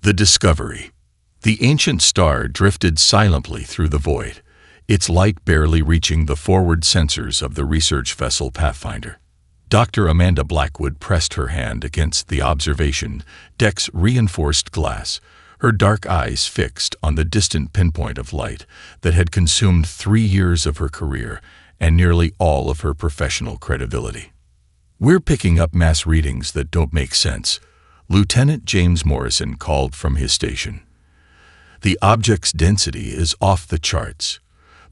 The Discovery. The ancient star drifted silently through the void, its light barely reaching the forward sensors of the research vessel Pathfinder. Dr. Amanda Blackwood pressed her hand against the observation deck's reinforced glass, her dark eyes fixed on the distant pinpoint of light that had consumed 3 years of her career and nearly all of her professional credibility. "We're picking up mass readings that don't make sense," Lieutenant James Morrison called from his station. "The object's density is off the charts,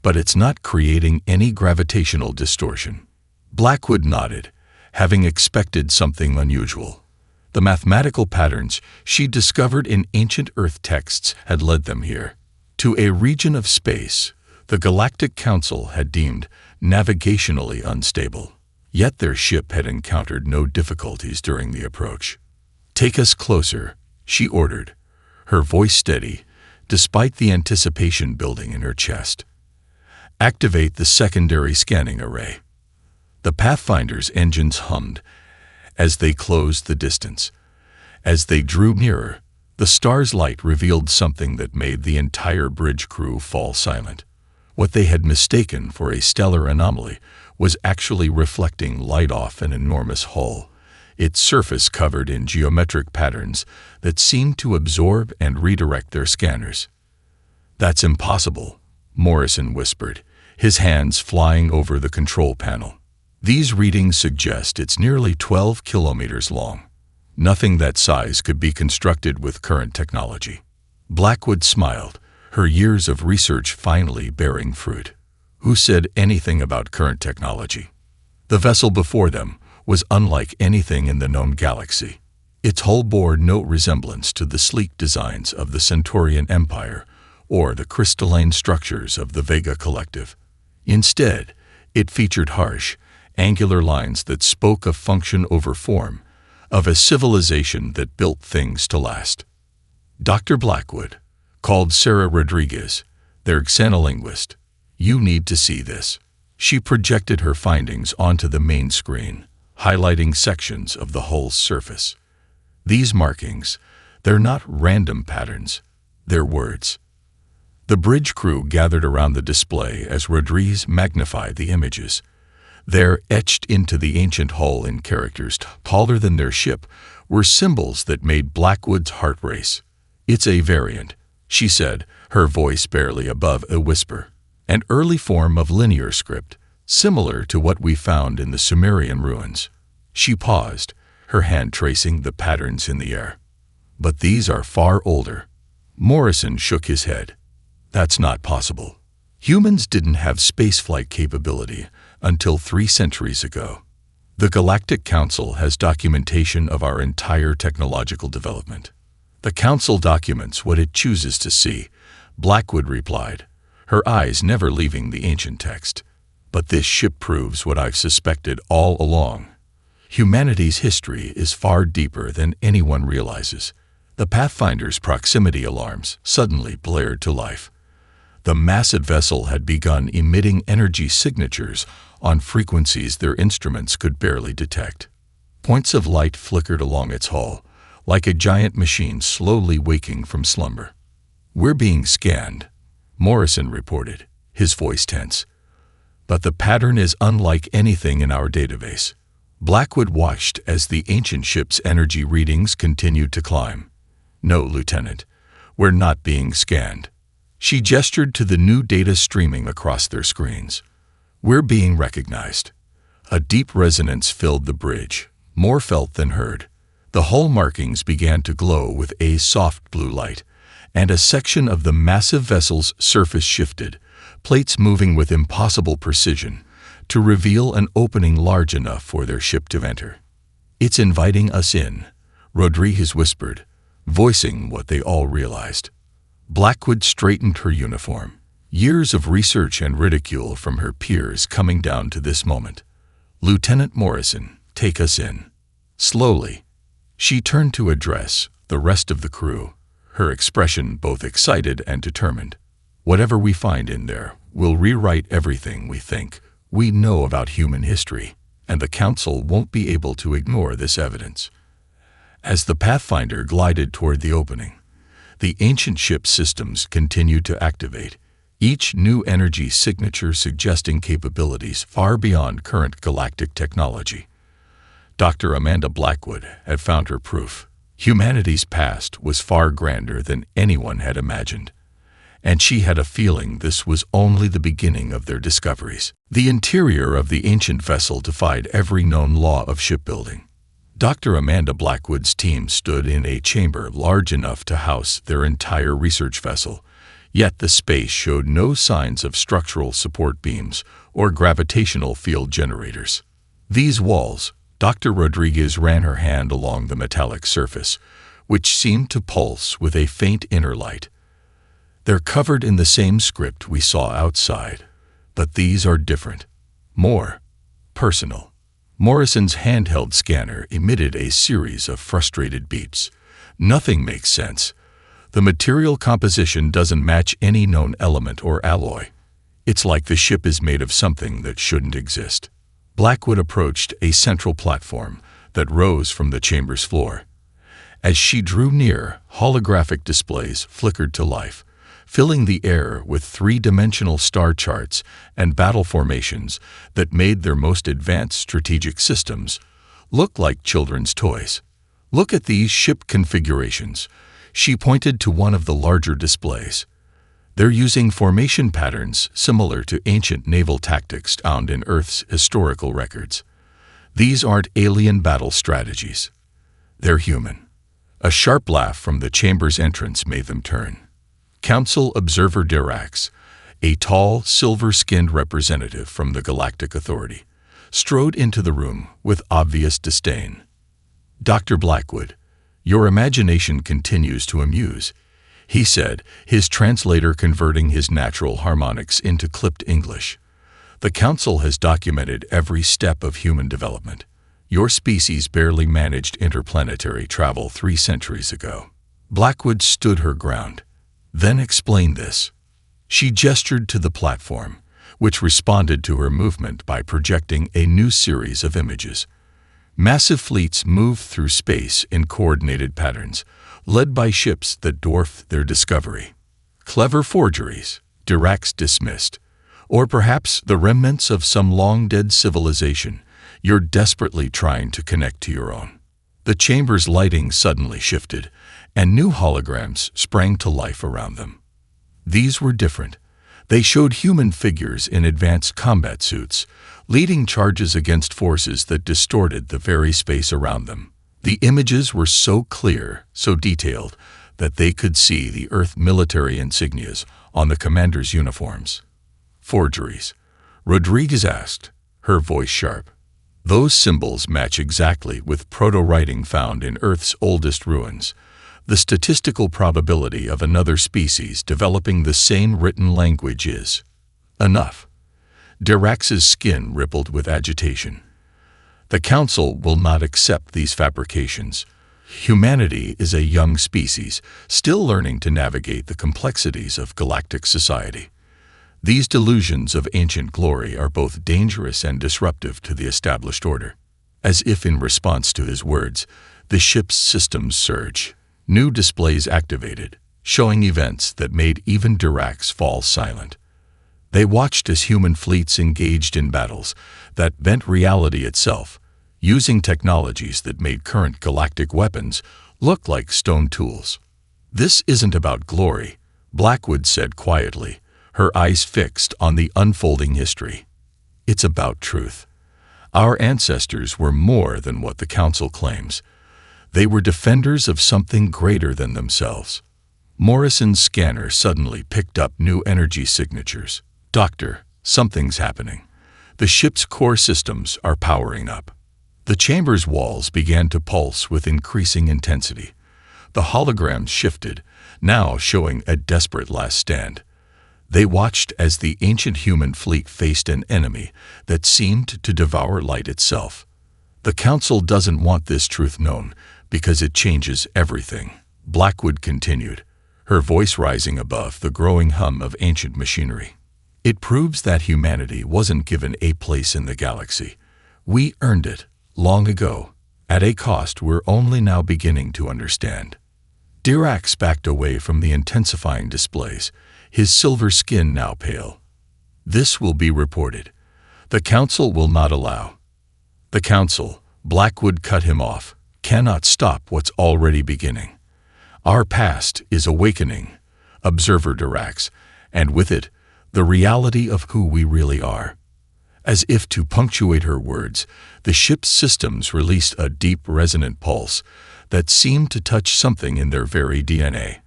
but it's not creating any gravitational distortion." Blackwood nodded, having expected something unusual. The mathematical patterns she discovered in ancient Earth texts had led them here, to a region of space the Galactic Council had deemed navigationally unstable. Yet their ship had encountered no difficulties during the approach. "Take us closer," she ordered, her voice steady, despite the anticipation building in her chest. "Activate the secondary scanning array." The Pathfinder's engines hummed as they closed the distance. As they drew nearer, the star's light revealed something that made the entire bridge crew fall silent. What they had mistaken for a stellar anomaly was actually reflecting light off an enormous hull, its surface covered in geometric patterns that seemed to absorb and redirect their scanners. "That's impossible," Morrison whispered, his hands flying over the control panel. "These readings suggest it's nearly 12 kilometers long. Nothing that size could be constructed with current technology." Blackwood smiled, her years of research finally bearing fruit. Who said anything about current technology? The vessel before them was unlike anything in the known galaxy. Its hull bore no resemblance to the sleek designs of the Centaurian Empire or the crystalline structures of the Vega Collective. Instead, it featured harsh, angular lines that spoke of function over form, of a civilization that built things to last. Dr. Blackwood called Sarah Rodriguez, their xenolinguist. "You need to see this." She projected her findings onto the main screen, highlighting sections of the hull's surface. "These markings, they're not random patterns, they're words." The bridge crew gathered around the display as Rodriguez magnified the images. There, etched into the ancient hull in characters taller than their ship, were symbols that made Blackwood's heart race. "It's a variant," she said, her voice barely above a whisper. "An early form of linear script, similar to what we found in the Sumerian ruins." She paused, her hand tracing the patterns in the air. "But these are far older." Morrison shook his head. "That's not possible. Humans didn't have spaceflight capability until 3 centuries ago. The Galactic Council has documentation of our entire technological development." "The Council documents what it chooses to see," Blackwood replied, her eyes never leaving the ancient text. "But this ship proves what I've suspected all along. Humanity's history is far deeper than anyone realizes." The Pathfinder's proximity alarms suddenly blared to life. The massive vessel had begun emitting energy signatures on frequencies their instruments could barely detect. Points of light flickered along its hull, like a giant machine slowly waking from slumber. "We're being scanned," Morrison reported, his voice tense. "But the pattern is unlike anything in our database." Blackwood watched as the ancient ship's energy readings continued to climb. "No, Lieutenant, we're not being scanned." She gestured to the new data streaming across their screens. "We're being recognized." A deep resonance filled the bridge, more felt than heard. The hull markings began to glow with a soft blue light, and a section of the massive vessel's surface shifted, plates moving with impossible precision, to reveal an opening large enough for their ship to enter. "It's inviting us in," Rodriguez whispered, voicing what they all realized. Blackwood straightened her uniform, years of research and ridicule from her peers coming down to this moment. "Lieutenant Morrison, take us in." Slowly, she turned to address the rest of the crew, her expression both excited and determined. "Whatever we find in there will rewrite everything we think we know about human history, and the Council won't be able to ignore this evidence." As the Pathfinder glided toward the opening, The ancient ship systems continued to activate, each new energy signature suggesting capabilities far beyond current galactic technology. Dr. Amanda Blackwood had found her proof. Humanity's past was far grander than anyone had imagined, and she had a feeling this was only the beginning of their discoveries. The interior of the ancient vessel defied every known law of shipbuilding. Dr. Amanda Blackwood's team stood in a chamber large enough to house their entire research vessel, yet the space showed no signs of structural support beams or gravitational field generators. These walls, Dr. Rodriguez ran her hand along the metallic surface, which seemed to pulse with a faint inner light. They're covered in the same script we saw outside, but these are different, more personal. Morrison's handheld scanner emitted a series of frustrated beeps. Nothing makes sense. The material composition doesn't match any known element or alloy. It's like the ship is made of something that shouldn't exist. Blackwood approached a central platform that rose from the chamber's floor. As she drew near, holographic displays flickered to life, filling the air with three-dimensional star charts and battle formations that made their most advanced strategic systems look like children's toys. "Look at these ship configurations." She pointed to one of the larger displays. They're using formation patterns similar to ancient naval tactics found in Earth's historical records. These aren't alien battle strategies. They're human. A sharp laugh from the chamber's entrance made them turn. Council Observer Dirax, a tall, silver-skinned representative from the Galactic Authority, strode into the room with obvious disdain. "Dr. Blackwood, your imagination continues to amuse," he said, his translator converting his natural harmonics into clipped English. "The Council has documented every step of human development. Your species barely managed interplanetary travel 3 centuries ago." Blackwood stood her ground. "Then explain this." She gestured to the platform, which responded to her movement by projecting a new series of images. Massive fleets moved through space in coordinated patterns, led by ships that dwarfed their discovery. "Clever forgeries," Dirax dismissed. "Or perhaps the remnants of some long-dead civilization you're desperately trying to connect to your own." The chamber's lighting suddenly shifted, and new holograms sprang to life around them. These were different. They showed human figures in advanced combat suits, leading charges against forces that distorted the very space around them. The images were so clear, so detailed, that they could see the Earth military insignias on the commanders' uniforms. "Forgeries?" Rodriguez asked, her voice sharp. "Those symbols match exactly with proto-writing found in Earth's oldest ruins. The statistical probability of another species developing the same written language is enough." Dirax's skin rippled with agitation. "The Council will not accept these fabrications. Humanity is a young species, still learning to navigate the complexities of galactic society. These delusions of ancient glory are both dangerous and disruptive to the established order." As if in response to his words, the ship's systems surged. New displays activated, showing events that made even Dirax fall silent. They watched as human fleets engaged in battles that bent reality itself, using technologies that made current galactic weapons look like stone tools. "This isn't about glory," Blackwood said quietly, her eyes fixed on the unfolding history. "It's about truth. Our ancestors were more than what the Council claims. They were defenders of something greater than themselves." Morrison's scanner suddenly picked up new energy signatures. "Doctor, something's happening. The ship's core systems are powering up." The chamber's walls began to pulse with increasing intensity. The holograms shifted, now showing a desperate last stand. They watched as the ancient human fleet faced an enemy that seemed to devour light itself. "The Council doesn't want this truth known because it changes everything," Blackwood continued, her voice rising above the growing hum of ancient machinery. "It proves that humanity wasn't given a place in the galaxy. We earned it long ago, at a cost we're only now beginning to understand." Dirac backed away from the intensifying displays, his silver skin now pale. "This will be reported. The Council will not allow." "The Council," Blackwood cut him off, "cannot stop what's already beginning. Our past is awakening, Observer Dirac, and with it, the reality of who we really are." As if to punctuate her words, the ship's systems released a deep, resonant pulse that seemed to touch something in their very DNA.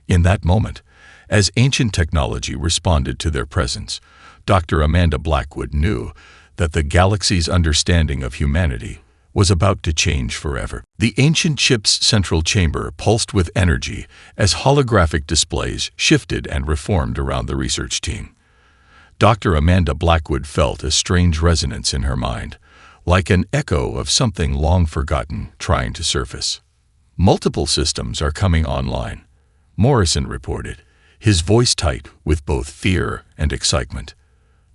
In that moment, as ancient technology responded to their presence, Dr. Amanda Blackwood knew that the galaxy's understanding of humanity was about to change forever. The ancient ship's central chamber pulsed with energy as holographic displays shifted and reformed around the research team. Dr. Amanda Blackwood felt a strange resonance in her mind, like an echo of something long forgotten trying to surface. "Multiple systems are coming online," Morrison reported, his voice tight with both fear and excitement.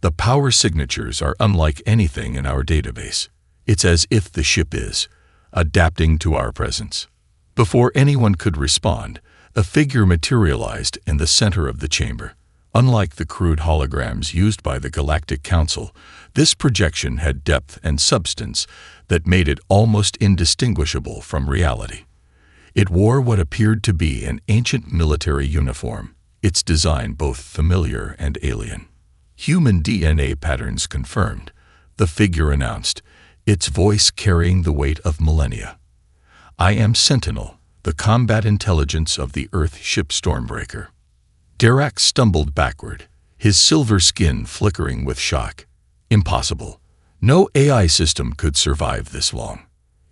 "The power signatures are unlike anything in our database. It's as if the ship is adapting to our presence." Before anyone could respond, a figure materialized in the center of the chamber. Unlike the crude holograms used by the Galactic Council, this projection had depth and substance that made it almost indistinguishable from reality. It wore what appeared to be an ancient military uniform, its design both familiar and alien. "Human DNA patterns confirmed," the figure announced, its voice carrying the weight of millennia. "I am Sentinel, the combat intelligence of the Earth ship Stormbreaker." Dirac stumbled backward, his silver skin flickering with shock. "Impossible. No AI system could survive this long.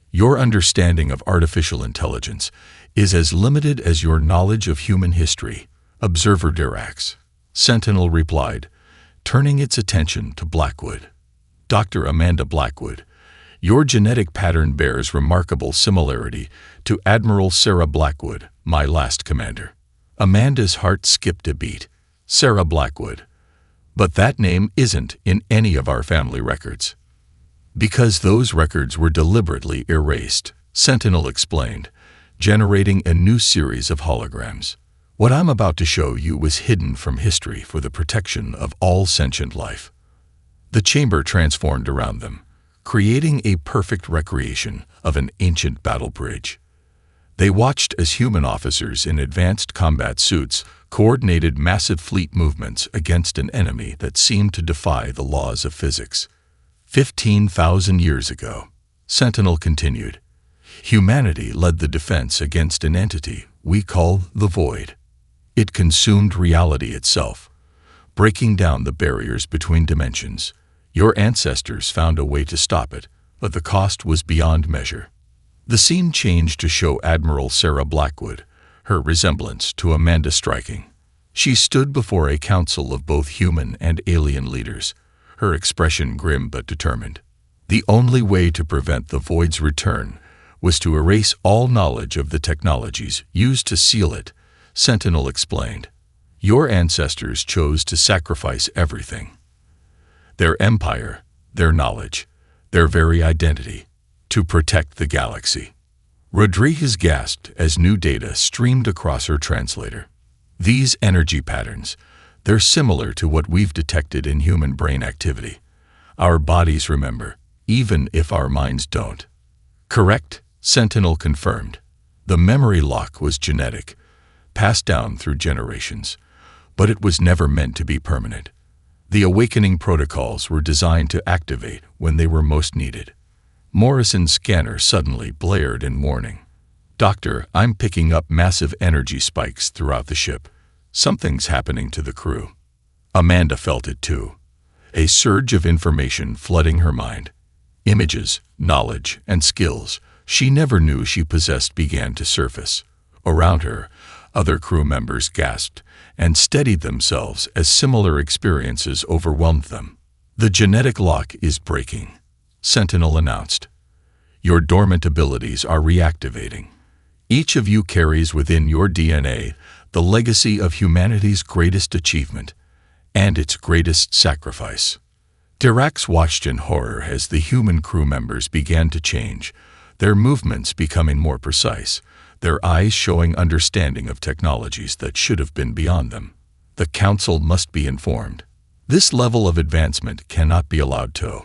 Your understanding of artificial intelligence is as limited as your knowledge of human history, Observer Dirac," Sentinel replied, turning its attention to Blackwood. "Dr. Amanda Blackwood, your genetic pattern bears remarkable similarity to Admiral Sarah Blackwood, my last commander." Amanda's heart skipped a beat. "Sarah Blackwood. But that name isn't in any of our family records." "Because those records were deliberately erased," Sentinel explained, generating a new series of holograms. "What I'm about to show you was hidden from history for the protection of all sentient life." The chamber transformed around them, creating a perfect recreation of an ancient battle bridge. They watched as human officers in advanced combat suits coordinated massive fleet movements against an enemy that seemed to defy the laws of physics. 15,000 years ago, Sentinel continued, humanity led the defense against an entity we call the Void. It consumed reality itself, breaking down the barriers between dimensions. Your ancestors found a way to stop it, but the cost was beyond measure. The scene changed to show Admiral Sarah Blackwood, her resemblance to Amanda striking. She stood before a council of both human and alien leaders, her expression grim but determined. The only way to prevent the Void's return was to erase all knowledge of the technologies used to seal it, Sentinel explained. Your ancestors chose to sacrifice everything. Their empire, their knowledge, their very identity, to protect the galaxy. Rodriguez gasped as new data streamed across her translator. These energy patterns, they're similar to what we've detected in human brain activity. Our bodies remember, even if our minds don't. Correct, Sentinel confirmed. The memory lock was genetic, passed down through generations, but it was never meant to be permanent. The awakening protocols were designed to activate when they were most needed. Morrison's scanner suddenly blared in warning. "Doctor, I'm picking up massive energy spikes throughout the ship. Something's happening to the crew." Amanda felt it too. A surge of information flooding her mind. Images, knowledge, and skills she never knew she possessed began to surface. Around her, other crew members gasped and steadied themselves as similar experiences overwhelmed them. "The genetic lock is breaking," Sentinel announced. "Your dormant abilities are reactivating. Each of you carries within your DNA the legacy of humanity's greatest achievement and its greatest sacrifice." Dirac watched in horror as the human crew members began to change, their movements becoming more precise, their eyes showing understanding of technologies that should have been beyond them. The Council must be informed. This level of advancement cannot be allowed to.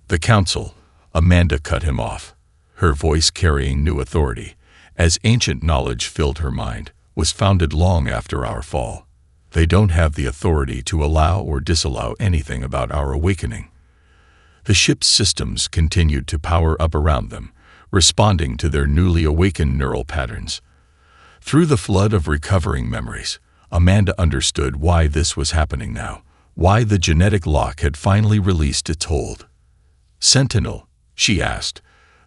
The Council, Amanda cut him off, her voice carrying new authority, as ancient knowledge filled her mind, was founded long after our fall. They don't have the authority to allow or disallow anything about our awakening. The ship's systems continued to power up around them, responding to their newly awakened neural patterns. Through the flood of recovering memories, Amanda understood why this was happening now, why the genetic lock had finally released its hold. "Sentinel," she asked,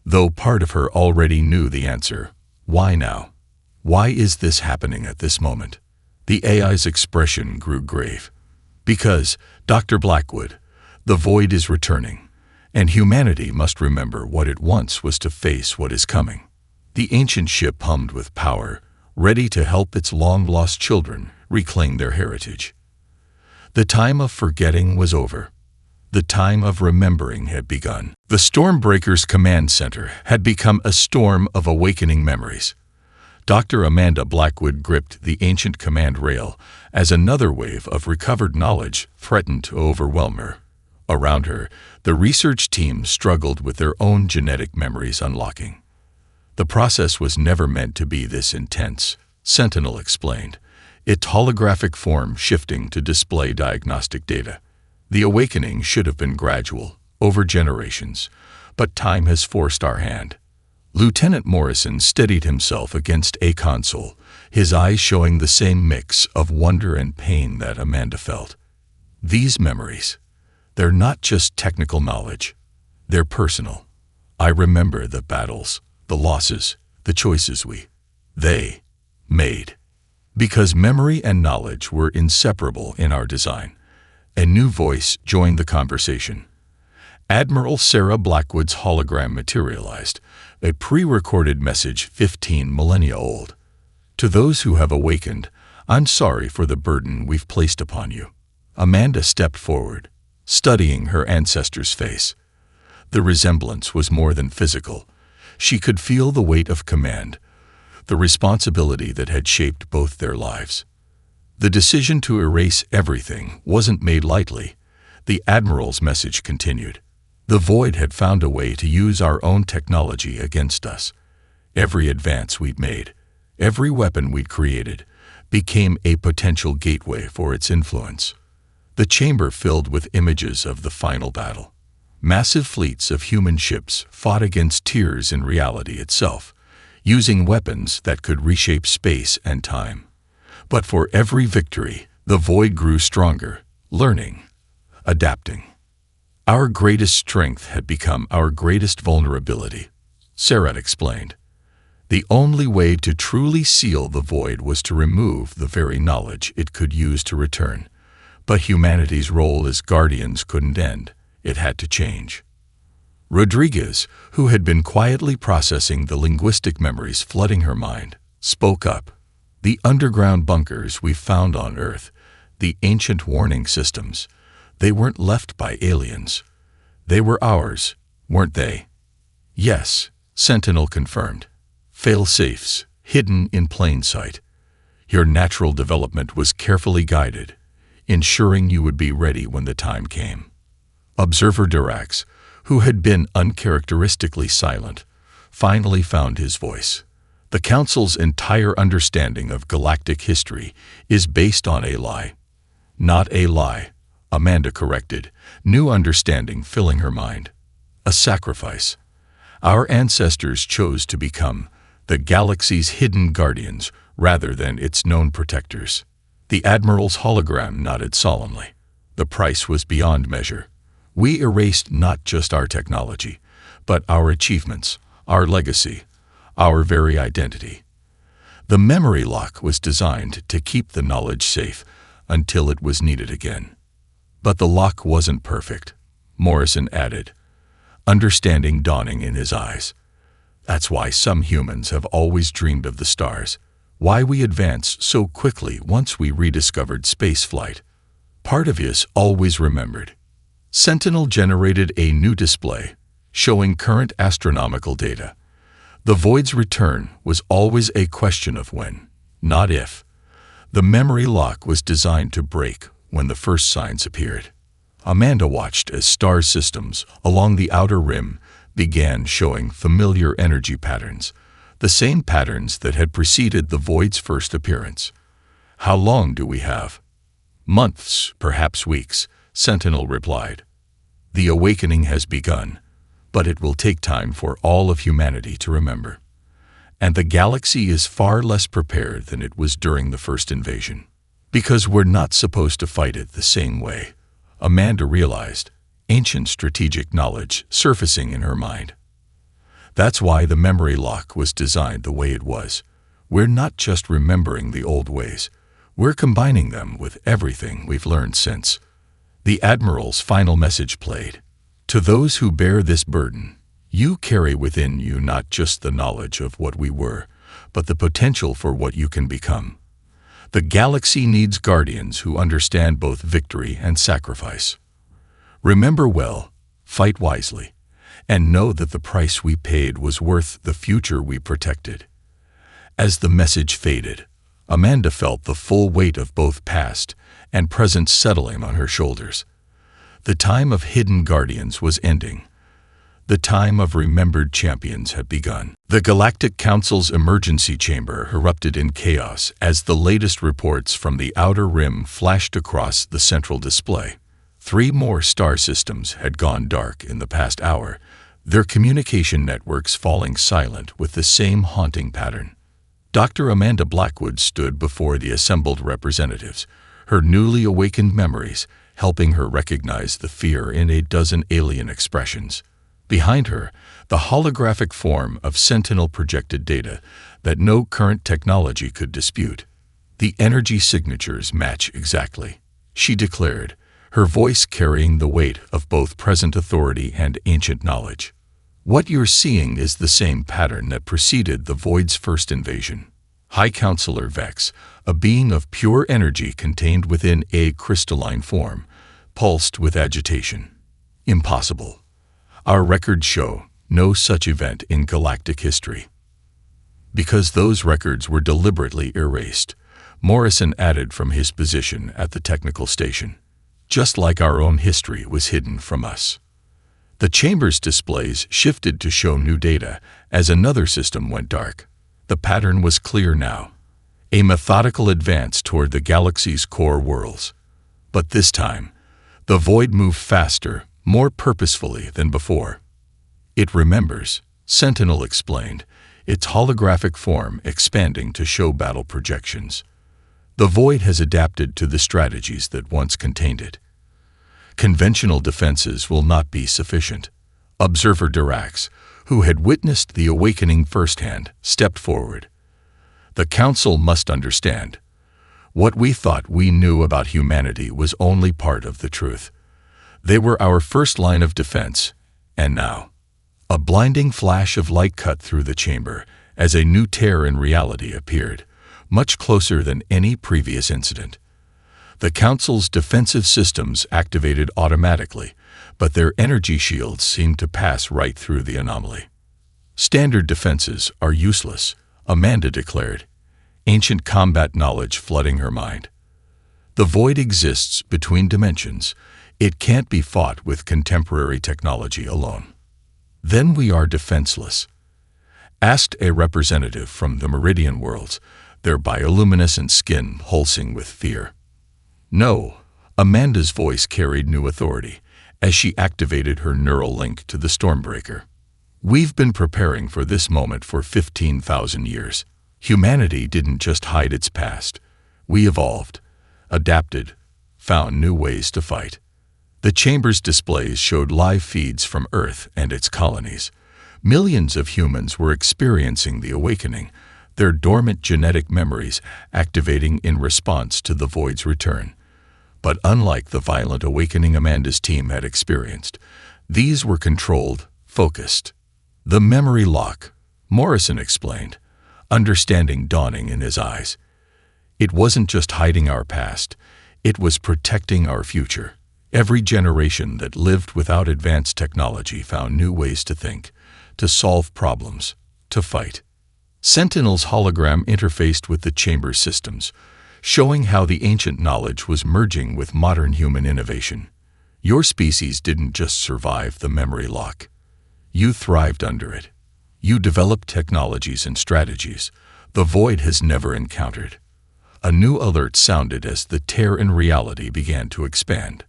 though part of her already knew the answer. Why now? Why is this happening at this moment? The AI's expression grew grave. Because, Dr. Blackwood, the void is returning, and humanity must remember what it once was to face what is coming. The ancient ship hummed with power, ready to help its long-lost children reclaim their heritage. The time of forgetting was over. The time of remembering had begun. The Stormbreaker's command center had become a storm of awakening memories. Dr. Amanda Blackwood gripped the ancient command rail as another wave of recovered knowledge threatened to overwhelm her. Around her, the research team struggled with their own genetic memories unlocking. The process was never meant to be this intense, Sentinel explained, its holographic form shifting to display diagnostic data. The awakening should have been gradual, over generations, but time has forced our hand. Lieutenant Morrison steadied himself against a console, his eyes showing the same mix of wonder and pain that Amanda felt. These memories, they're not just technical knowledge, they're personal. I remember the battles, the losses, the choices they made. Because memory and knowledge were inseparable in our design. A new voice joined the conversation. Admiral Sarah Blackwood's hologram materialized, a pre-recorded message 15 millennia old. To those who have awakened, I'm sorry for the burden we've placed upon you. Amanda stepped forward, studying her ancestor's face. The resemblance was more than physical. She could feel the weight of command, the responsibility that had shaped both their lives. The decision to erase everything wasn't made lightly. The Admiral's message continued. The Void had found a way to use our own technology against us. Every advance we'd made, every weapon we'd created, became a potential gateway for its influence. The chamber filled with images of the final battle. Massive fleets of human ships fought against tiers in reality itself, using weapons that could reshape space and time. But for every victory, the Void grew stronger, learning, adapting. Our greatest strength had become our greatest vulnerability, Sarah explained. The only way to truly seal the Void was to remove the very knowledge it could use to return. But humanity's role as guardians couldn't end. It had to change. Rodriguez, who had been quietly processing the linguistic memories flooding her mind, spoke up. The underground bunkers we found on Earth, the ancient warning systems, they weren't left by aliens. They were ours, weren't they? Yes, Sentinel confirmed. Fail-safes, hidden in plain sight. Your natural development was carefully guided, ensuring you would be ready when the time came. Observer Durax, who had been uncharacteristically silent, finally found his voice. The Council's entire understanding of galactic history is based on a lie. Not a lie, Amanda corrected, new understanding filling her mind. A sacrifice. Our ancestors chose to become the galaxy's hidden guardians rather than its known protectors. The Admiral's hologram nodded solemnly. The price was beyond measure. We erased not just our technology, but our achievements, our legacy, our very identity. The memory lock was designed to keep the knowledge safe until it was needed again. But the lock wasn't perfect, Morrison added, understanding dawning in his eyes. That's why some humans have always dreamed of the stars, why we advanced so quickly once we rediscovered spaceflight. Part of us always remembered. Sentinel generated a new display, showing current astronomical data. The void's return was always a question of when, not if. The memory lock was designed to break when the first signs appeared. Amanda watched as star systems along the outer rim began showing familiar energy patterns, the same patterns that had preceded the void's first appearance. "How long do we have?" "Months, perhaps weeks," Sentinel replied. "The awakening has begun, but it will take time for all of humanity to remember. And the galaxy is far less prepared than it was during the first invasion. Because we're not supposed to fight it the same way," Amanda realized, ancient strategic knowledge surfacing in her mind. That's why the memory lock was designed the way it was. We're not just remembering the old ways. We're combining them with everything we've learned since. The Admiral's final message played. "To those who bear this burden, you carry within you not just the knowledge of what we were, but the potential for what you can become. The galaxy needs guardians who understand both victory and sacrifice. Remember well, fight wisely, and know that the price we paid was worth the future we protected." As the message faded, Amanda felt the full weight of both past and present settling on her shoulders. The time of hidden guardians was ending. The time of remembered champions had begun. The Galactic Council's emergency chamber erupted in chaos as the latest reports from the outer rim flashed across the central display. 3 more star systems had gone dark in the past hour, their communication networks falling silent with the same haunting pattern. Dr. Amanda Blackwood stood before the assembled representatives, her newly awakened memories helping her recognize the fear in a dozen alien expressions. Behind her, the holographic form of Sentinel projected data that no current technology could dispute. "The energy signatures match exactly," she declared, her voice carrying the weight of both present authority and ancient knowledge. "What you're seeing is the same pattern that preceded the Void's first invasion." High Counselor Vex, a being of pure energy contained within a crystalline form, pulsed with agitation. "Impossible. Our records show no such event in galactic history." Because those records were deliberately erased, Morrison added from his position at the technical station. "Just like our own history was hidden from us." The chamber's displays shifted to show new data as another system went dark. The pattern was clear now. A methodical advance toward the galaxy's core worlds. But this time, the Void moved faster, more purposefully than before. "It remembers," Sentinel explained, its holographic form expanding to show battle projections. "The Void has adapted to the strategies that once contained it. Conventional defenses will not be sufficient." Observer Dirax, who had witnessed the awakening firsthand, stepped forward. "The Council must understand. What we thought we knew about humanity was only part of the truth. They were our first line of defense, and now—" A blinding flash of light cut through the chamber as a new tear in reality appeared, much closer than any previous incident. The Council's defensive systems activated automatically, but their energy shields seemed to pass right through the anomaly. "Standard defenses are useless," Amanda declared, ancient combat knowledge flooding her mind. "The Void exists between dimensions. It can't be fought with contemporary technology alone." "Then we are defenseless?" asked a representative from the Meridian worlds, their bioluminescent skin pulsing with fear. "No," Amanda's voice carried new authority as she activated her neural link to the Stormbreaker. "We've been preparing for this moment for 15,000 years. Humanity didn't just hide its past. We evolved, adapted, found new ways to fight." The chamber's displays showed live feeds from Earth and its colonies. Millions of humans were experiencing the awakening, their dormant genetic memories activating in response to the Void's return. But unlike the violent awakening Amanda's team had experienced, these were controlled, focused. "The memory lock," Morrison explained, understanding dawning in his eyes. "It wasn't just hiding our past, it was protecting our future." Every generation that lived without advanced technology found new ways to think, to solve problems, to fight. Sentinel's hologram interfaced with the chamber systems, showing how the ancient knowledge was merging with modern human innovation. Your species didn't just survive the memory lock. You thrived under it. You developed technologies and strategies the Void has never encountered. A new alert sounded as the tear in reality began to expand.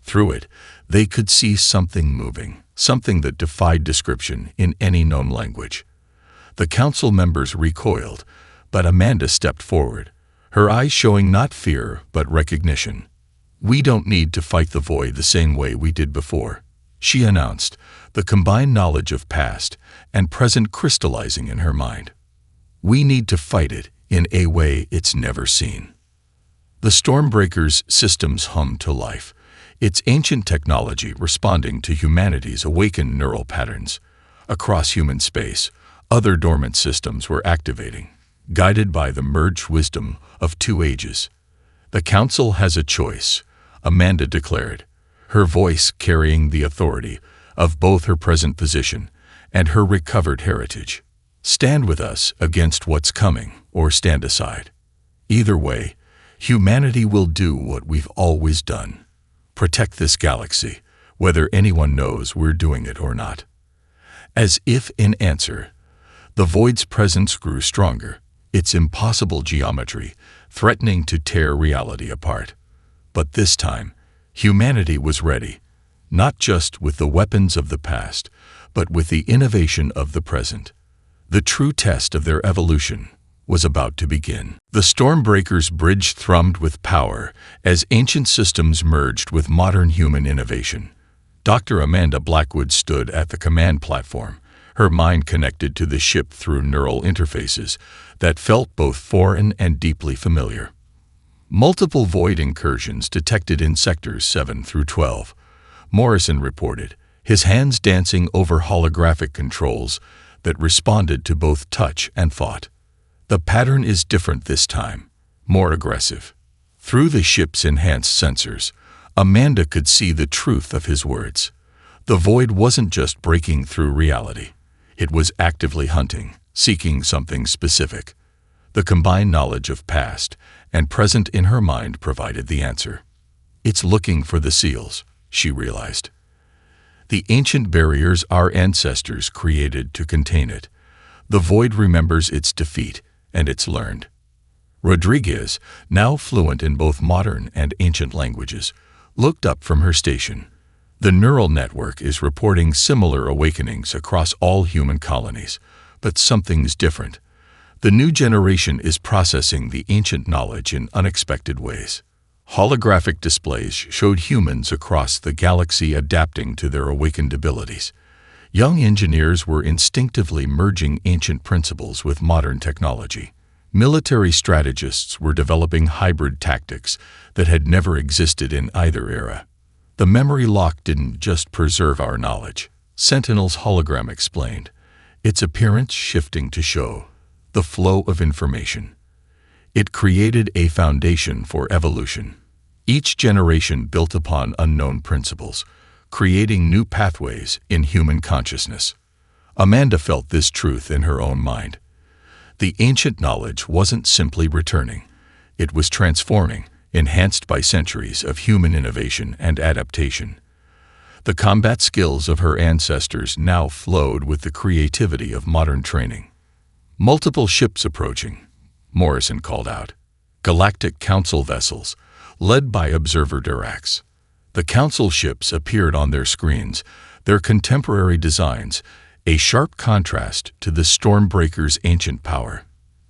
Through it, they could see something moving, something that defied description in any known language. The council members recoiled, but Amanda stepped forward, her eyes showing not fear but recognition. "We don't need to fight the Void the same way we did before," she announced, the combined knowledge of past and present crystallizing in her mind. "We need to fight it in a way it's never seen." The Stormbreaker's systems hummed to life, its ancient technology responding to humanity's awakened neural patterns. Across human space, other dormant systems were activating, guided by the merged wisdom of two ages. "The Council has a choice," Amanda declared, her voice carrying the authority of both her present position and her recovered heritage. "Stand with us against what's coming, or stand aside. Either way, humanity will do what we've always done. Protect this galaxy, whether anyone knows we're doing it or not." As if in answer, the Void's presence grew stronger, its impossible geometry threatening to tear reality apart. But this time, humanity was ready, not just with the weapons of the past, but with the innovation of the present. The true test of their evolution was about to begin. The Stormbreaker's bridge thrummed with power as ancient systems merged with modern human innovation. Dr. Amanda Blackwood stood at the command platform, her mind connected to the ship through neural interfaces that felt both foreign and deeply familiar. Multiple Void incursions detected in sectors 7 through 12, Morrison reported, his hands dancing over holographic controls that responded to both touch and thought. "The pattern is different this time, more aggressive." Through the ship's enhanced sensors, Amanda could see the truth of his words. The Void wasn't just breaking through reality. It was actively hunting, seeking something specific. The combined knowledge of past and present in her mind provided the answer. "It's looking for the seals," she realized. "The ancient barriers our ancestors created to contain it. The Void remembers its defeat, and it's learned." Rodriguez, now fluent in both modern and ancient languages, looked up from her station. "The neural network is reporting similar awakenings across all human colonies, but something's different. The new generation is processing the ancient knowledge in unexpected ways." Holographic displays showed humans across the galaxy adapting to their awakened abilities. Young engineers were instinctively merging ancient principles with modern technology. Military strategists were developing hybrid tactics that had never existed in either era. "The memory lock didn't just preserve our knowledge," Sentinel's hologram explained, its appearance shifting to show the flow of information. "It created a foundation for evolution. Each generation built upon unknown principles, creating new pathways in human consciousness." Amanda felt this truth in her own mind. The ancient knowledge wasn't simply returning. It was transforming, enhanced by centuries of human innovation and adaptation. The combat skills of her ancestors now flowed with the creativity of modern training. "Multiple ships approaching," Morrison called out. Galactic Council vessels, led by Observer Durax. The Council ships appeared on their screens, their contemporary designs, a sharp contrast to the Stormbreaker's ancient power.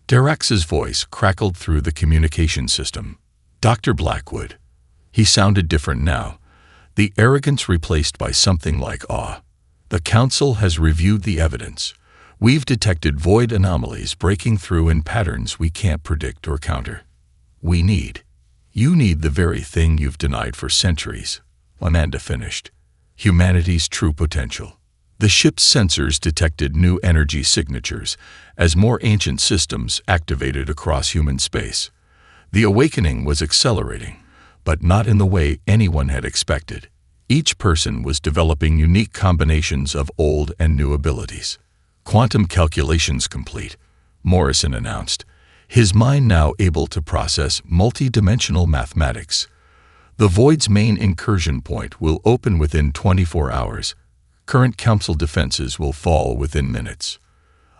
Durax's voice crackled through the communication system. "Dr. Blackwood." He sounded different now, the arrogance replaced by something like awe. "The Council has reviewed the evidence. We've detected Void anomalies breaking through in patterns we can't predict or counter. You need the very thing you've denied for centuries," Amanda finished. "Humanity's true potential." The ship's sensors detected new energy signatures as more ancient systems activated across human space. The awakening was accelerating, but not in the way anyone had expected. Each person was developing unique combinations of old and new abilities. Quantum calculations complete, Morrison announced, his mind now able to process multi-dimensional mathematics. The Void's main incursion point will open within 24 hours. Current council defenses will fall within minutes.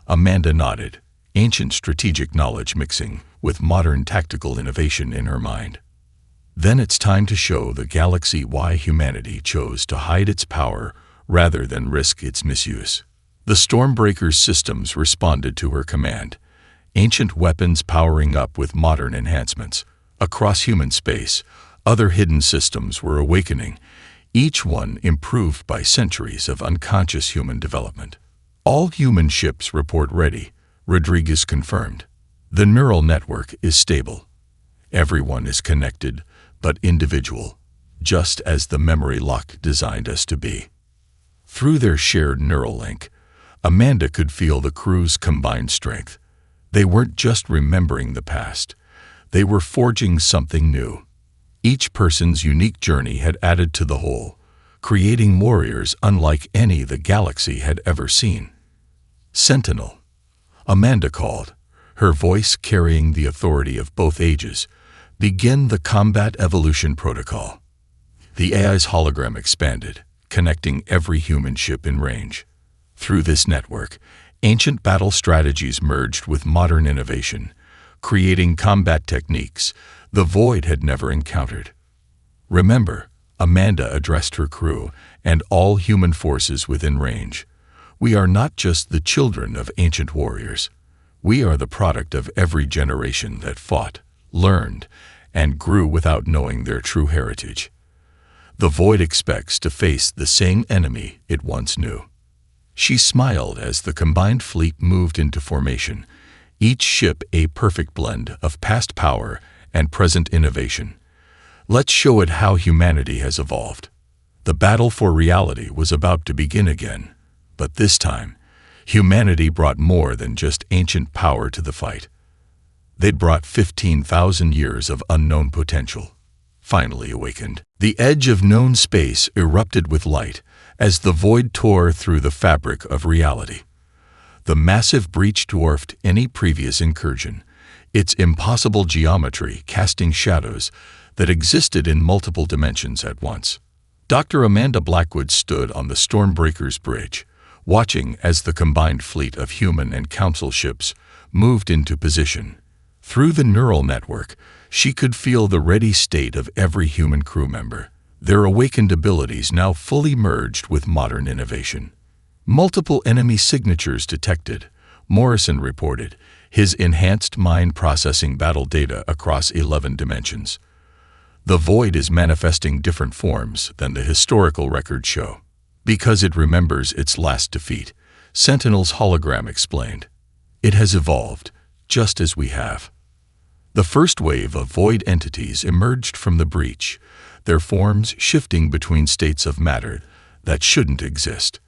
Amanda nodded, ancient strategic knowledge mixing with modern tactical innovation in her mind. Then it's time to show the galaxy why humanity chose to hide its power rather than risk its misuse. The Stormbreaker's systems responded to her command, ancient weapons powering up with modern enhancements. Across human space, other hidden systems were awakening, each one improved by centuries of unconscious human development. All human ships report ready, Rodriguez confirmed. The neural network is stable. Everyone is connected, but individual, just as the memory lock designed us to be. Through their shared neural link, Amanda could feel the crew's combined strength. They weren't just remembering the past. They were forging something new. Each person's unique journey had added to the whole, creating warriors unlike any the galaxy had ever seen. Sentinel, Amanda called, her voice carrying the authority of both ages. Begin the combat evolution protocol. The AI's hologram expanded, connecting every human ship in range. Through this network, ancient battle strategies merged with modern innovation, creating combat techniques the Void had never encountered. Remember, Amanda addressed her crew and all human forces within range. We are not just the children of ancient warriors. We are the product of every generation that fought, learned, and grew without knowing their true heritage. The Void expects to face the same enemy it once knew. She smiled as the combined fleet moved into formation, each ship a perfect blend of past power and present innovation. Let's show it how humanity has evolved. The battle for reality was about to begin again, but this time, humanity brought more than just ancient power to the fight. They'd brought 15,000 years of unknown potential, finally awakened. The edge of known space erupted with light as the Void tore through the fabric of reality. The massive breach dwarfed any previous incursion, its impossible geometry casting shadows that existed in multiple dimensions at once. Dr. Amanda Blackwood stood on the Stormbreaker's bridge, watching as the combined fleet of human and council ships moved into position. Through the neural network, she could feel the ready state of every human crew member, their awakened abilities now fully merged with modern innovation. Multiple enemy signatures detected, Morrison reported, his enhanced mind processing battle data across 11 dimensions. The Void is manifesting different forms than the historical records show. Because it remembers its last defeat, Sentinel's hologram explained. It has evolved, just as we have. The first wave of Void entities emerged from the breach, their forms shifting between states of matter that shouldn't exist.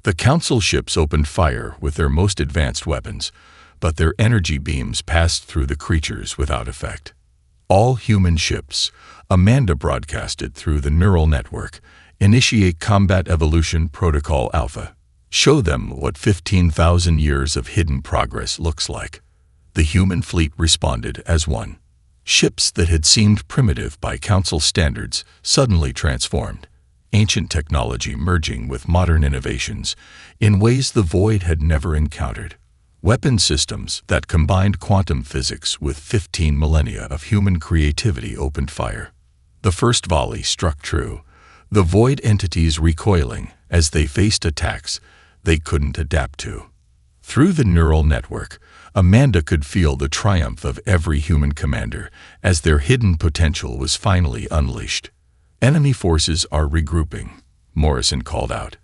The council ships opened fire with their most advanced weapons, but their energy beams passed through the creatures without effect. All human ships, Amanda broadcasted through the neural network, initiate Combat Evolution Protocol Alpha. Show them what 15,000 years of hidden progress looks like. The human fleet responded as one. Ships that had seemed primitive by council standards suddenly transformed, ancient technology merging with modern innovations in ways the Void had never encountered. Weapon systems that combined quantum physics with 15 millennia of human creativity opened fire. The first volley struck true, the Void entities recoiling as they faced attacks they couldn't adapt to. Through the neural network, Amanda could feel the triumph of every human commander as their hidden potential was finally unleashed. Enemy forces are regrouping, Morrison called out.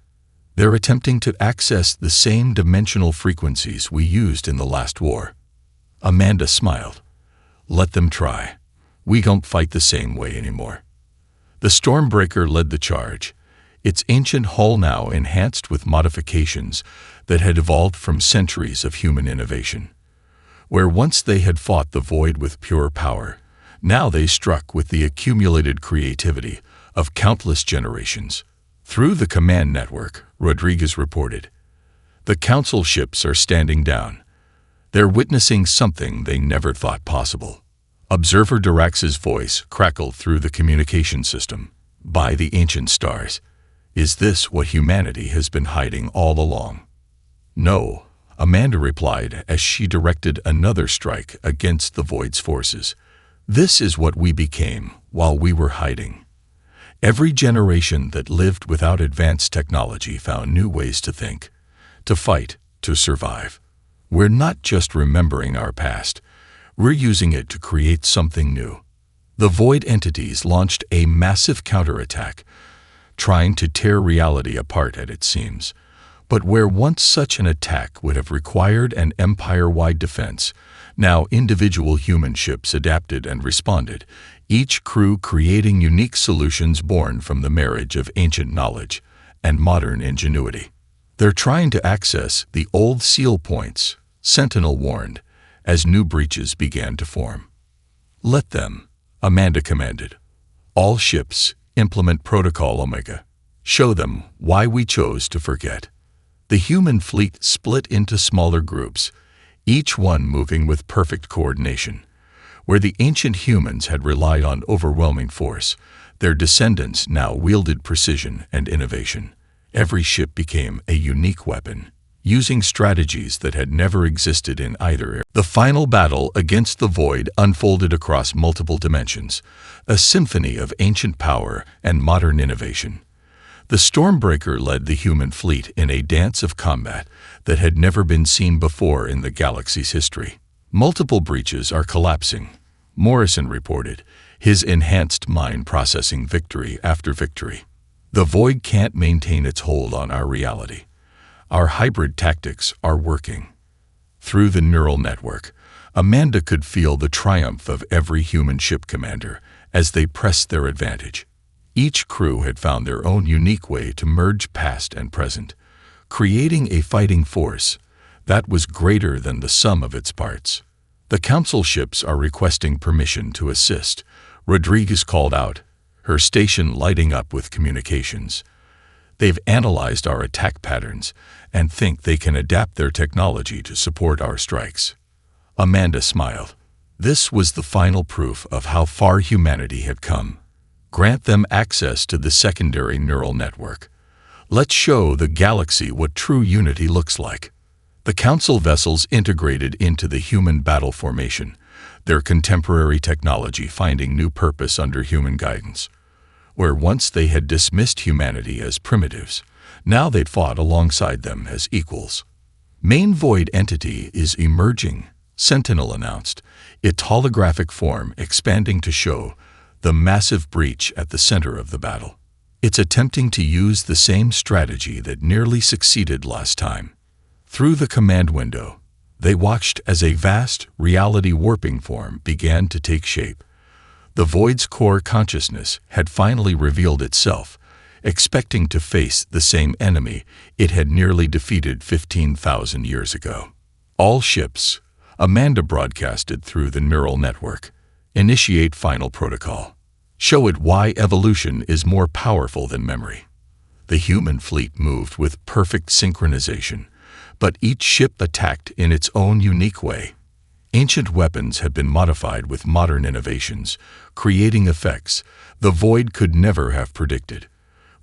They're attempting to access the same dimensional frequencies we used in the last war. Amanda smiled. Let them try. We don't fight the same way anymore. The Stormbreaker led the charge, its ancient hull now enhanced with modifications that had evolved from centuries of human innovation. Where once they had fought the Void with pure power, now they struck with the accumulated creativity of countless generations. Through the command network, Rodriguez reported, The council ships are standing down. They're witnessing something they never thought possible. Observer Dirax's voice crackled through the communication system. By the ancient stars, is this what humanity has been hiding all along? No, Amanda replied as she directed another strike against the Void's forces. This is what we became while we were hiding. Every generation that lived without advanced technology found new ways to think, to fight, to survive. We're not just remembering our past, we're using it to create something new. The Void entities launched a massive counterattack, trying to tear reality apart at its seams. But where once such an attack would have required an empire-wide defense, now individual human ships adapted and responded, each crew creating unique solutions born from the marriage of ancient knowledge and modern ingenuity. They're trying to access the old seal points, Sentinel warned, as new breaches began to form. Let them, Amanda commanded. All ships implement Protocol Omega. Show them why we chose to forget. The human fleet split into smaller groups, each one moving with perfect coordination. Where the ancient humans had relied on overwhelming force, their descendants now wielded precision and innovation. Every ship became a unique weapon, using strategies that had never existed in either era. The final battle against the Void unfolded across multiple dimensions, a symphony of ancient power and modern innovation. The Stormbreaker led the human fleet in a dance of combat that had never been seen before in the galaxy's history. Multiple breaches are collapsing, Morrison reported, his enhanced mind processing victory after victory. The Void can't maintain its hold on our reality. Our hybrid tactics are working. Through the neural network, Amanda could feel the triumph of every human ship commander as they pressed their advantage. Each crew had found their own unique way to merge past and present, creating a fighting force that was greater than the sum of its parts. The council ships are requesting permission to assist, Rodriguez called out, her station lighting up with communications. They've analyzed our attack patterns and think they can adapt their technology to support our strikes. Amanda smiled. This was the final proof of how far humanity had come. Grant them access to the secondary neural network. Let's show the galaxy what true unity looks like. The council vessels integrated into the human battle formation, their contemporary technology finding new purpose under human guidance. Where once they had dismissed humanity as primitives, now they'd fought alongside them as equals. Main Void entity is emerging, Sentinel announced, its holographic form expanding to show the massive breach at the center of the battle. It's attempting to use the same strategy that nearly succeeded last time. Through the command window, they watched as a vast reality warping form began to take shape. The Void's core consciousness had finally revealed itself, expecting to face the same enemy it had nearly defeated 15,000 years ago. All ships, Amanda broadcasted through the neural network, initiate final protocol. Show it why evolution is more powerful than memory. The human fleet moved with perfect synchronization, but each ship attacked in its own unique way. Ancient weapons had been modified with modern innovations, creating effects the Void could never have predicted.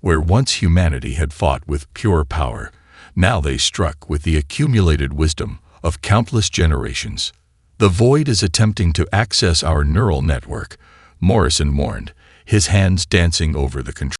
Where once humanity had fought with pure power, now they struck with the accumulated wisdom of countless generations. The Void is attempting to access our neural network, Morrison warned, his hands dancing over the control.